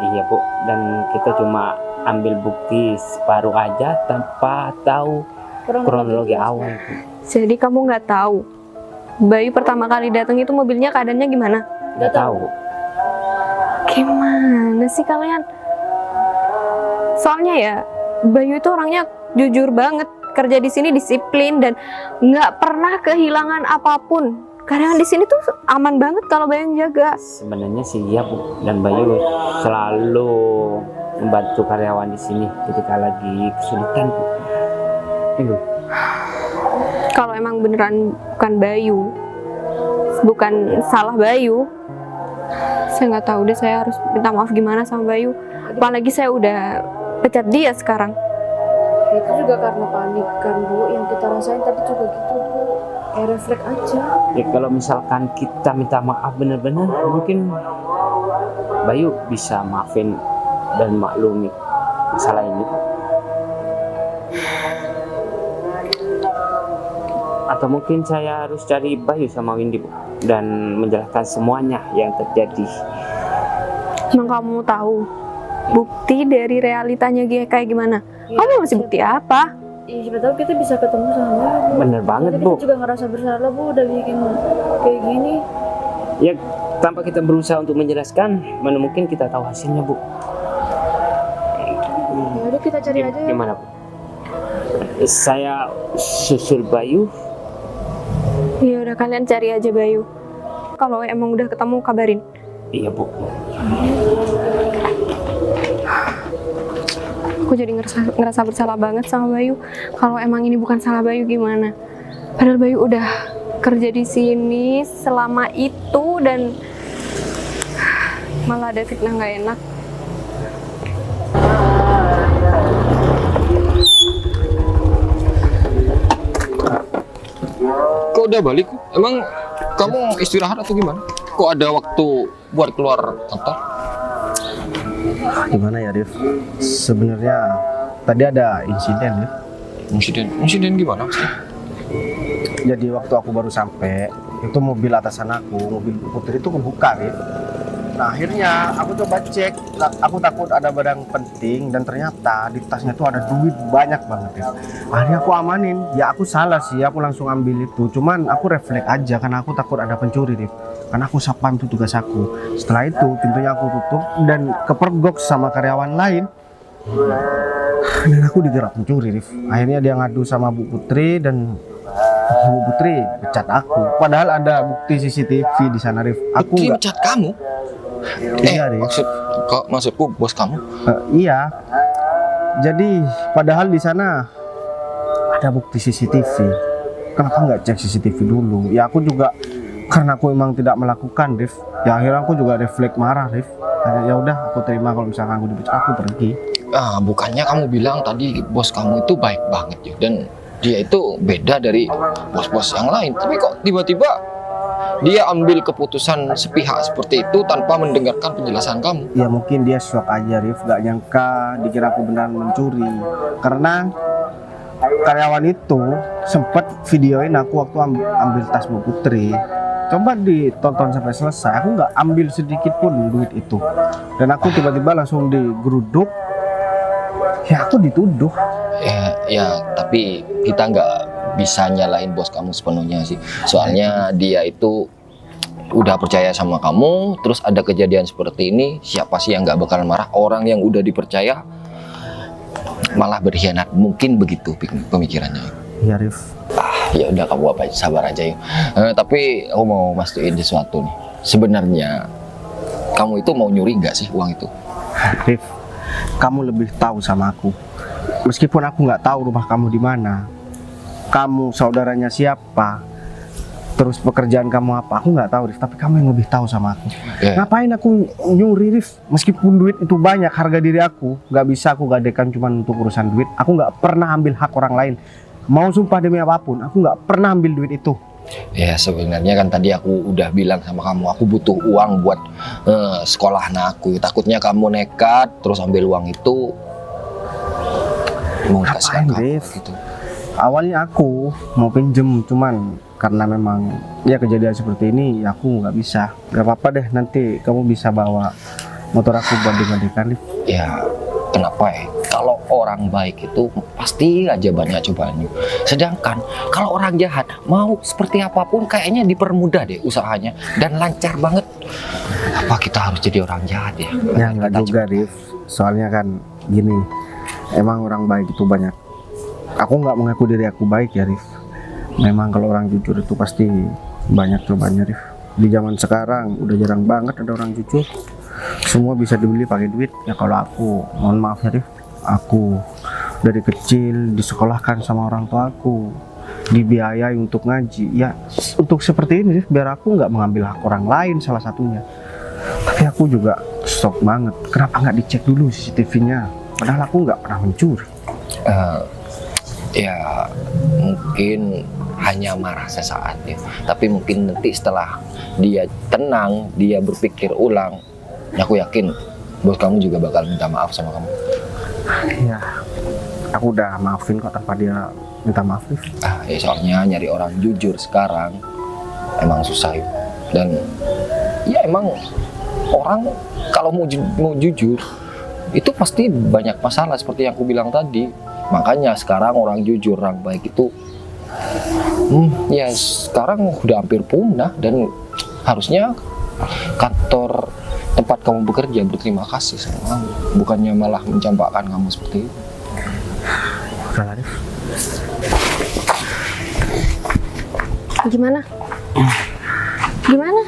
iya Bu, dan kita cuma ambil bukti separuh aja tanpa tahu kronologi awal Bu. Jadi kamu nggak tahu Bayu pertama kali datang itu mobilnya keadaannya gimana? Nggak tahu. Gimana sih kalian? Soalnya ya Bayu itu orangnya jujur banget, kerja di sini disiplin dan nggak pernah kehilangan apapun. Karena di sini tuh aman banget kalau Bayu yang jaga. Sebenarnya sih iya Bu, dan Bayu selalu membantu karyawan di sini ketika lagi kesulitan Bu. Ini Kalau emang beneran bukan Bayu, bukan salah Bayu, saya nggak tahu deh saya harus minta maaf gimana sama Bayu. Apalagi saya udah pecat dia sekarang. Itu juga karena panik kan, Bu, yang kita rasain tadi juga gitu, Bu. Kayak refleks aja. ya, kalau misalkan kita minta maaf benar-benar, mungkin Bayu bisa maafin dan maklumi masalah ini. Atau mungkin saya harus cari Bayu sama Windy Bu, dan menjelaskan semuanya yang terjadi. Emang kamu tahu bukti dari realitanya kayak gimana? Kamu masih bukti apa? Iya, siapa tahu kita bisa ketemu sama Bayu, Bu. Bener banget Nanti Bu. kita juga ngerasa bersalah, Bu, udah bikin kayak gini. Ya tanpa kita berusaha untuk menjelaskan, mana mungkin kita tahu hasilnya Bu. Ya udah kita cari aja ya. Gimana Bu? Saya susul Bayu. Ya udah kalian cari aja Bayu. Kalau emang udah ketemu kabarin. Iya Bu. Aku jadi ngerasa bersalah banget sama Bayu. Kalau emang ini bukan salah Bayu gimana? Padahal Bayu udah kerja di sini selama itu dan malah ada fitnah nggak enak. Kok udah balik? Emang kamu istirahat atau gimana? Kok ada waktu buat keluar kantor? Gimana ya, Rif? Sebenarnya tadi ada insiden ya. Insiden gimana? Jadi waktu aku baru sampai, itu mobil atasan aku, mobil Putri itu kebuka, Rif. Nah akhirnya aku coba cek, aku takut ada barang penting dan ternyata di tasnya tuh ada duit banyak banget ya. Akhirnya aku amanin, ya aku salah sih, aku langsung ambil itu. Cuman aku refleks aja karena aku takut ada pencuri Rif. Karena aku sapam itu tugas aku. Setelah itu pintunya aku tutup dan kepergok sama karyawan lain. Dan aku digerak pencuri Rif. Akhirnya dia ngadu sama Bu Putri dan Bu Putri pecat aku. Padahal ada bukti CCTV di sana Rif. Aku Putri nggak- mecat kamu? Iya, Rif. Maksudku bos kamu? Iya. Jadi padahal di sana ada bukti CCTV. Kenapa nggak cek CCTV dulu? Ya aku juga karena aku memang tidak melakukan, Rif. Ya akhirnya aku juga refleks marah, Rif. Ya udah, aku terima kalau misalkan aku dipecat, aku pergi. Bukannya kamu bilang tadi bos kamu itu baik banget ya, dan dia itu beda dari bos-bos yang lain. Tapi kok tiba-tiba dia ambil keputusan sepihak seperti itu tanpa mendengarkan penjelasan kamu? Ya mungkin dia shock aja, Rif. Gak nyangka dikira aku beneran mencuri. Karena karyawan itu sempat videoin aku waktu ambil tas Bu Putri. Coba ditonton sampai selesai. Aku nggak ambil sedikit pun duit itu. Dan aku tiba-tiba langsung digeruduk. Ya aku dituduh. Ya, tapi kita nggak bisa nyalain bos kamu sepenuhnya sih. Soalnya dia itu udah percaya sama kamu, terus ada kejadian seperti ini, siapa sih yang nggak bakalan marah? Orang yang udah dipercaya malah berkhianat. Mungkin begitu pemikirannya. Ya Rif. Ya udah, kamu apa sabar aja yuk. Tapi aku mau mastiin sesuatu nih. Sebenarnya kamu itu mau nyuri nggak sih uang itu? Rif, kamu lebih tahu sama aku. Meskipun aku nggak tahu rumah kamu di mana, kamu saudaranya siapa, terus pekerjaan kamu apa, aku nggak tahu Rif. Tapi kamu yang lebih tahu sama aku. Ya. Ngapain aku nyuri Rif? Meskipun duit itu banyak, harga diri aku nggak bisa aku gadekan cuma untuk urusan duit. Aku nggak pernah ambil hak orang lain. Mau sumpah demi apapun, aku nggak pernah ambil duit itu. Ya sebenarnya kan tadi aku udah bilang sama kamu, aku butuh uang buat sekolah anak aku. Takutnya kamu nekat terus ambil uang itu mau kasih Ngapain, kamu Rif? gitu. Awalnya aku mau pinjem, cuman karena memang ya kejadian seperti ini, ya aku nggak bisa. Gak apa-apa deh, nanti kamu bisa bawa motor aku buat digantikan Rif. Ya kenapa ya? Kalau orang baik itu pasti aja banyak cobaannya. Sedangkan kalau orang jahat mau seperti apapun kayaknya dipermudah deh usahanya dan lancar banget. Apa kita harus jadi orang jahat ya? Ya nggak juga Rif, soalnya kan gini, emang orang baik itu banyak. Aku nggak mengaku diri aku baik ya Rif. Memang kalau orang jujur itu pasti banyak cobaannya Rif. Di zaman sekarang udah jarang banget ada orang jujur. Semua bisa dibeli pakai duit. Ya kalau aku, mohon maaf ya Rif, aku dari kecil disekolahkan sama orang tua aku, dibiayai untuk ngaji. Ya untuk seperti ini Rif, biar aku nggak mengambil hak orang lain salah satunya. Tapi aku juga shock banget. Kenapa nggak dicek dulu CCTV-nya? Padahal aku nggak pernah mencuri. Ya mungkin hanya marah sesaat ya. Tapi mungkin nanti setelah dia tenang, dia berpikir ulang, aku yakin bos kamu juga bakal minta maaf sama kamu. Ya, aku udah maafin kok tanpa dia minta maaf Rif. Ya soalnya nyari orang jujur sekarang emang susah ya. Dan ya emang orang kalau mau jujur itu pasti banyak masalah seperti yang aku bilang tadi. Makanya sekarang orang jujur, orang baik itu ya sekarang udah hampir punah. Dan harusnya kantor tempat kamu bekerja berterima kasih sama kamu, bukannya malah mencampakkan kamu seperti itu. Udah lah Rif. Gimana? Gimana?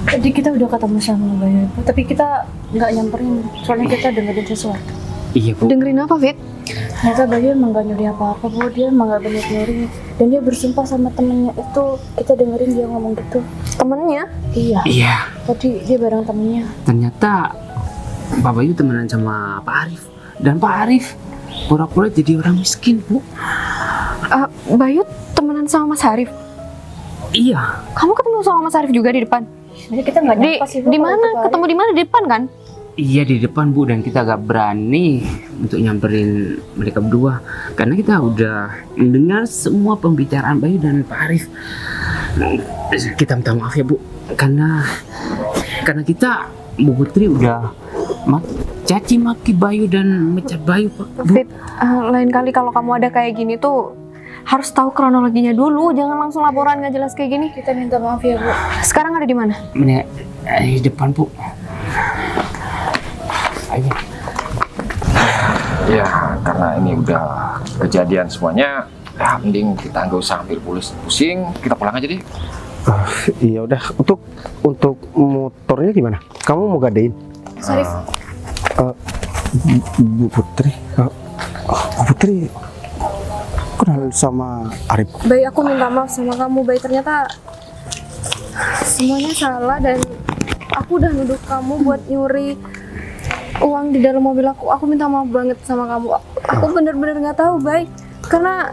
Tadi kita udah ketemu sama Bayu, tapi kita nggak nyamperin, soalnya kita dengerin sesuatu. Iya Bu. Dengerin apa, Fit? Ternyata Bayu emang gak nyuri apa-apa, Bu. Dia emang gak banyak nyuri. Dan dia bersumpah sama temennya itu. Kita dengerin dia ngomong gitu. Temennya? Iya. Iya. Tadi dia bareng temennya. Ternyata Pak Bayu temenan sama Pak Arif. Dan Pak Arif pura-pura jadi orang miskin Bu. Bayu temenan sama Mas Harif. Iya. Kamu ketemu sama Mas Harif juga di depan? Sebenarnya kita nggak nyangka sih, Bu, Di kalau mana? itu Pak Ketemu di mana? Di depan kan? Iya di depan Bu, dan kita gak berani untuk nyamperin mereka berdua karena kita udah mendengar semua pembicaraan Bayu dan Pak Arif. Kita minta maaf ya Bu, karena kita Bu Putri udah caci maki Bayu dan mecat Bayu, Pak. Bu. Fit, lain kali kalau kamu ada kayak gini tuh harus tahu kronologinya dulu, jangan langsung laporan nggak jelas kayak gini. Kita minta maaf ya, Bu. Sekarang ada di mana? Ini di depan, Bu. Ayo. Ya, karena ini udah kejadian semuanya, ya mending kita nggak usah ambil pusing, kita pulang aja deh. Iya udah, untuk motornya gimana? Kamu mau gadein? Sarif, Bu Putri, Bu Putri kenal sama Arif? Baik, aku minta maaf sama kamu. Baik, ternyata semuanya salah dan aku udah nuduh kamu buat nyuri uang di dalam mobil aku. Aku minta maaf banget sama kamu. Aku bener-bener nggak tahu, Baik, karena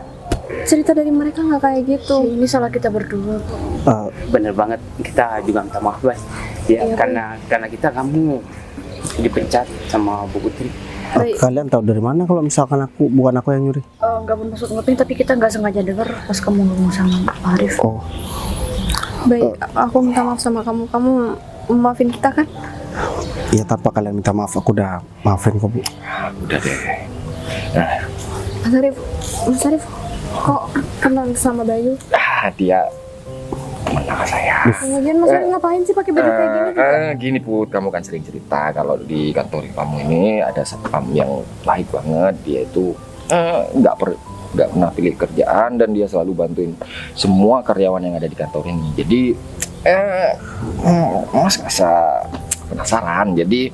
cerita dari mereka nggak kayak gitu. Ini salah kita berdua, Bu. Bener banget, kita juga minta maaf, Bay. Ya, Iya, karena kamu dipecat sama Bu Putri. Baik. Kalian tahu dari mana kalau misalkan bukan aku yang nyuri? Nggak bermaksud ngepin, tapi kita nggak sengaja denger pas kamu ngomong sama Pak Arif. Oh, Baik, aku minta maaf sama kamu. Kamu maafin kita kan? iya tanpa kalian minta maaf aku udah maafin kok Bu. Udah deh. Mas Arif, kok kenal sama Bayu? Dia teman lama saya. Kemudian Mas Arif ngapain sih pakai baju kayak gini? Gini Put, kamu kan sering cerita kalau di kantor kamu ini ada satpam yang baik banget. Dia itu nggak pernah pilih kerjaan dan dia selalu bantuin semua karyawan yang ada di kantor ini. Jadi Mas ngerasa penasaran. Jadi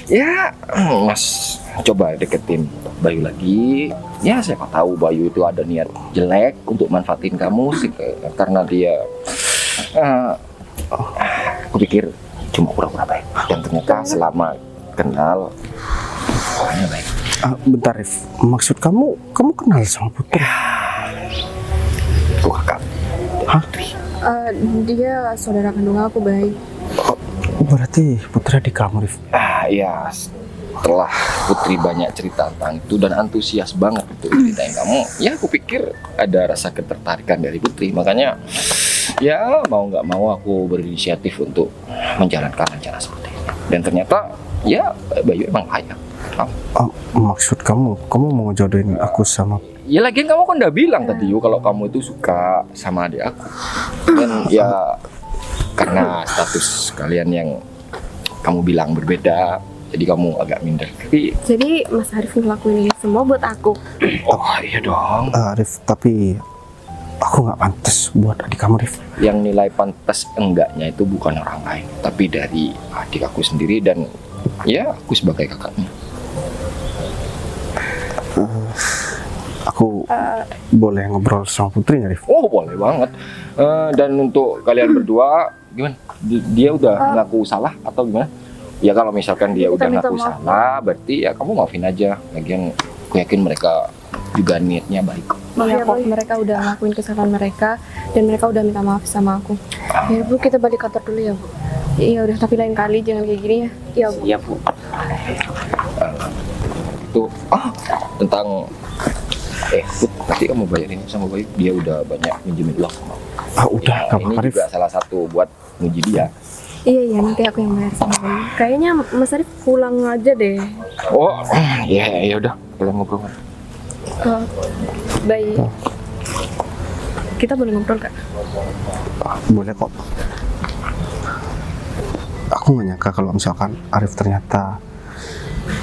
ya Mas coba deketin Bayu lagi. Ya siapa tahu Bayu itu ada niat jelek untuk manfaatin kamu sih, karena dia aku pikir cuma pura-pura baik dan ternyata selama kenal orangnya baik. Bentar Rif, maksud kamu kenal sama Putri? Itu kakak. Hah? Dia saudara kandung aku, Bayu. Berarti Putri adik kamu Rif? Iya, setelah Putri banyak cerita tentang itu dan antusias banget untuk ceritain kamu, ya aku pikir ada rasa ketertarikan dari Putri. Makanya ya mau nggak mau aku berinisiatif untuk menjalankan rencana seperti ini. Dan ternyata ya Bayu emang layak. Maksud kamu mau ngejodohin aku sama... Ya lagian kamu kan udah bilang tadi kalau kamu itu suka sama adik aku. Dan ya karena status kalian yang kamu bilang berbeda, jadi kamu agak minder. Jadi Mas Arif ngelakuin ini semua buat aku. Oh iya dong. Rif, tapi aku nggak pantas buat adik kamu Rif. Yang nilai pantas enggaknya itu bukan orang lain, tapi dari adik aku sendiri dan ya aku sebagai kakaknya. Aku boleh ngobrol sama Putri nggak Rif? Oh boleh banget. Dan untuk kalian berdua gimana? Dia udah ngaku salah atau gimana? Ya kalau misalkan dia Kita udah minta ngaku maaf. salah, berarti ya kamu maafin aja. Lagian aku yakin mereka juga niatnya baik. Iya kok, mereka udah ngelakuin kesalahan mereka dan mereka udah minta maaf sama aku. Ya Bu, kita balik kantor dulu ya Bu. Iya udah, tapi lain kali jangan kayak gini ya. Iya Bu. Iya, Bu. Itu tentang Put, nanti kamu bayarin sama Bayu. Dia udah banyak minjemin uang sama aku. Udah, Ya, nggak ini apa-apa Rif. juga salah satu buat muji dia. Iya, nanti aku yang bayar sama kamu. Kayaknya Mas Arif pulang aja deh. Oh, ya udah, kalian ngobrol. Baik. Kita boleh ngobrol Kak? Boleh kok. Aku nggak nyangka kalau misalkan Arif ternyata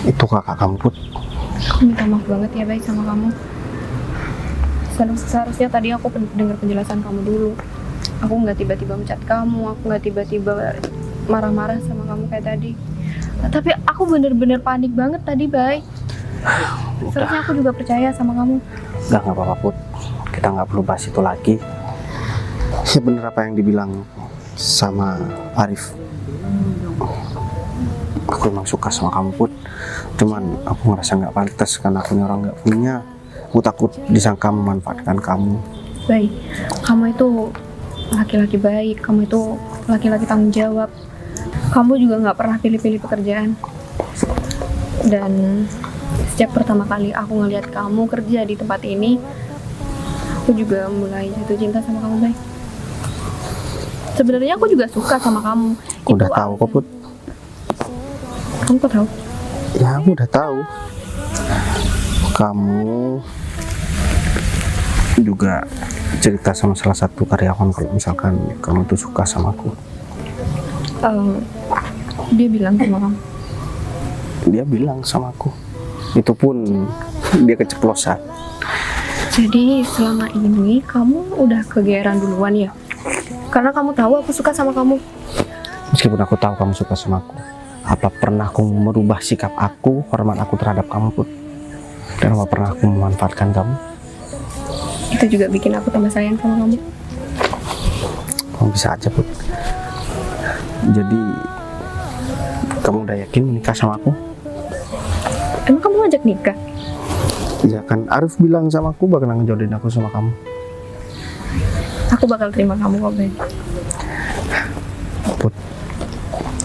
itu kakak kamu Put. Aku minta maaf banget ya Baik sama kamu. Seharusnya tadi aku dengar penjelasan kamu dulu. Aku nggak tiba-tiba mencat kamu, aku nggak tiba-tiba marah-marah sama kamu kayak tadi. Tapi aku bener-bener panik banget tadi, Bay. Seharusnya aku juga percaya sama kamu. Nggak apa-apa Put. Kita nggak perlu bahas itu lagi. Ya bener apa yang dibilang sama Arif. Aku emang suka sama kamu Put. Cuman aku ngerasa nggak pantas karena aku orang nggak punya. Aku takut disangka memanfaatkan kamu. Bay, kamu itu laki-laki baik, kamu itu laki-laki tanggung jawab. Kamu juga nggak pernah pilih-pilih pekerjaan. Dan sejak pertama kali aku ngelihat kamu kerja di tempat ini, aku juga mulai jatuh cinta sama kamu, Bay. Sebenarnya aku juga suka sama kamu. Udah tahu kok Put. Kamu kok tahu? Ya, aku udah tahu. Kamu juga cerita sama salah satu karyawan kalau misalkan kamu tuh suka sama aku. Dia bilang sama kamu. Dia bilang sama aku. Itu pun dia keceplosan. Jadi selama ini kamu udah kegeeran duluan ya? Karena kamu tahu aku suka sama kamu. Meskipun aku tahu kamu suka sama aku, apa pernah aku merubah sikap aku, hormat aku terhadap kamu, Put? Dan apa pernah aku memanfaatkan kamu? Itu juga bikin aku tambah sayang sama kamu. Kamu bisa aja, Put. Jadi, kamu udah yakin menikah sama aku? Emang kamu ngajak nikah? Ya kan, Arif bilang sama aku bakal ngejodohin aku sama kamu. Aku bakal terima kamu kok, Ben. Put,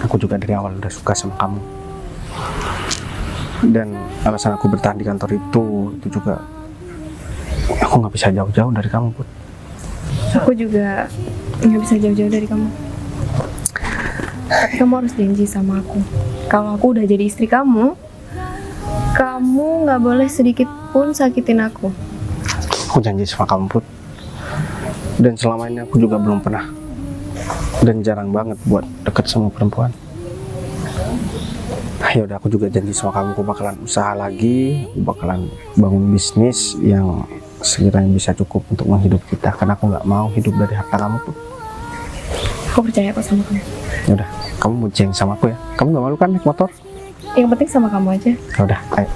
aku juga dari awal udah suka sama kamu. Dan alasan aku bertahan di kantor itu juga aku nggak bisa jauh-jauh dari kamu, Put. Aku juga nggak bisa jauh-jauh dari kamu. Tapi kamu harus janji sama aku. Kalau aku udah jadi istri kamu, kamu nggak boleh sedikit pun sakitin aku. Aku janji sama kamu, Put. Dan selama ini aku juga belum pernah dan jarang banget buat deket sama perempuan. Ya udah, aku juga janji sama kamu, aku bakalan usaha lagi, aku bakalan bangun bisnis yang sekiranya bisa cukup untuk menghidupi kita, karena aku nggak mau hidup dari harta kamu, Put. Aku percaya kok sama kamu. Ya udah, kamu mau ceng sama aku ya? Kamu nggak malu kan naik motor? Yang penting sama kamu aja. Ya udah, ayo.